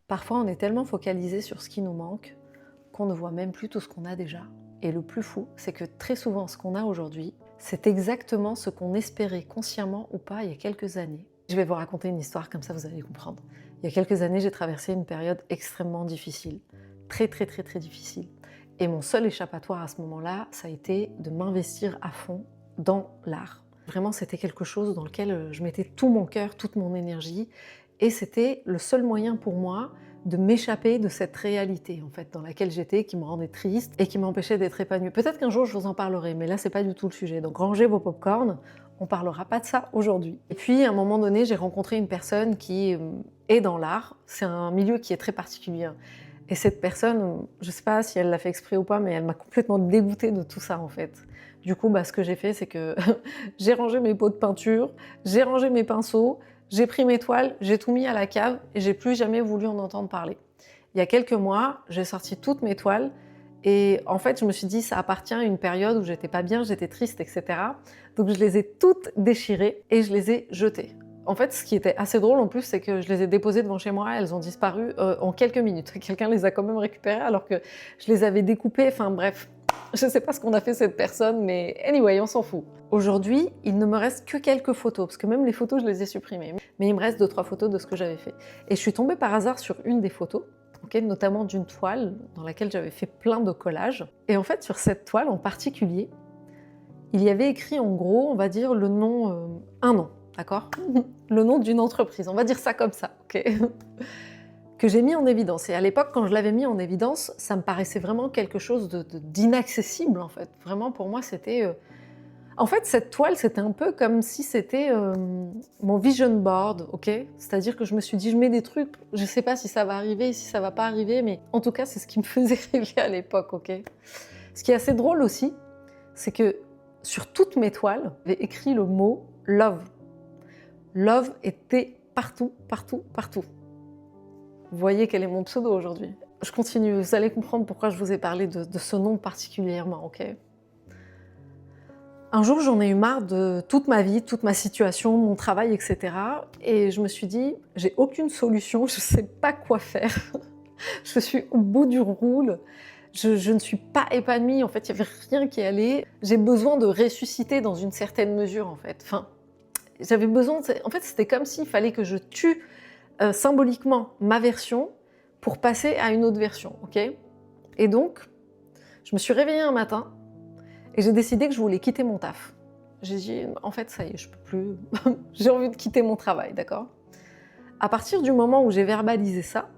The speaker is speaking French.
Parfois, on est tellement focalisé sur ce qui nous manque qu'on ne voit même plus tout ce qu'on a déjà. Et le plus fou, c'est que très souvent, ce qu'on a aujourd'hui, c'est exactement ce qu'on espérait consciemment ou pas il y a quelques années. Je vais vous raconter une histoire, comme ça vous allez comprendre. Il y a quelques années, j'ai traversé une période extrêmement difficile. Très difficile. Et mon seul échappatoire à ce moment-là, ça a été de m'investir à fond dans l'art. Vraiment, c'était quelque chose dans lequel je mettais tout mon cœur, toute mon énergie. Et c'était le seul moyen pour moi de m'échapper de cette réalité en fait, dans laquelle j'étais, qui me rendait triste et qui m'empêchait d'être épanouie. Peut-être qu'un jour je vous en parlerai, mais là c'est pas du tout le sujet. Donc rangez vos pop-corn, on parlera pas de ça aujourd'hui. Et puis à un moment donné, j'ai rencontré une personne qui est dans l'art. C'est un milieu qui est très particulier. Et cette personne, je sais pas si elle l'a fait exprès ou pas, mais elle m'a complètement dégoûtée de tout ça en fait. Du coup, ce que j'ai fait, c'est que j'ai rangé mes pots de peinture, j'ai rangé mes pinceaux, j'ai pris mes toiles, j'ai tout mis à la cave et j'ai plus jamais voulu en entendre parler. Il y a quelques mois, j'ai sorti toutes mes toiles et en fait, je me suis dit, ça appartient à une période où j'étais pas bien, j'étais triste, etc. Donc je les ai toutes déchirées et je les ai jetées. En fait, ce qui était assez drôle en plus, c'est que je les ai déposées devant chez moi, elles ont disparu en quelques minutes. Quelqu'un les a quand même récupérées alors que je les avais découpées, enfin bref. Je sais pas ce qu'on a fait cette personne, mais anyway, on s'en fout. Aujourd'hui, il ne me reste que quelques photos, parce que même les photos, je les ai supprimées. Mais il me reste 2-3 photos de ce que j'avais fait. Et je suis tombée par hasard sur une des photos, notamment d'une toile dans laquelle j'avais fait plein de collages. Et en fait, sur cette toile en particulier, il y avait écrit en gros, on va dire, le nom, un nom, d'accord? Le nom d'une entreprise, on va dire ça comme ça, ok? Que j'ai mis en évidence. Et à l'époque, quand je l'avais mis en évidence, ça me paraissait vraiment quelque chose d'inaccessible, en fait. Vraiment, pour moi, c'était... En fait, cette toile, c'était un peu comme si c'était mon vision board, ok? C'est-à-dire que je me suis dit, je mets des trucs, je sais pas si ça va arriver, si ça va pas arriver, mais en tout cas, c'est ce qui me faisait rêver à l'époque, ok? Ce qui est assez drôle aussi, c'est que sur toutes mes toiles, j'avais écrit le mot love. Love était partout. Vous voyez quel est mon pseudo aujourd'hui. Je continue, vous allez comprendre pourquoi je vous ai parlé de ce nom particulièrement, ok? Un jour, j'en ai eu marre de toute ma vie, toute ma situation, mon travail, etc. Et je me suis dit, j'ai aucune solution, je sais pas quoi faire. Je suis au bout du roule, je ne suis pas épanouie, en fait, il y avait rien qui allait. J'ai besoin de ressusciter dans une certaine mesure, en fait. Enfin, j'avais besoin, en fait, c'était comme s'il fallait que je tue symboliquement ma version pour passer à une autre version, ok? Et donc, je me suis réveillée un matin et j'ai décidé que je voulais quitter mon taf. J'ai dit, en fait, ça y est, je peux plus, j'ai envie de quitter mon travail, d'accord? À partir du moment où j'ai verbalisé ça,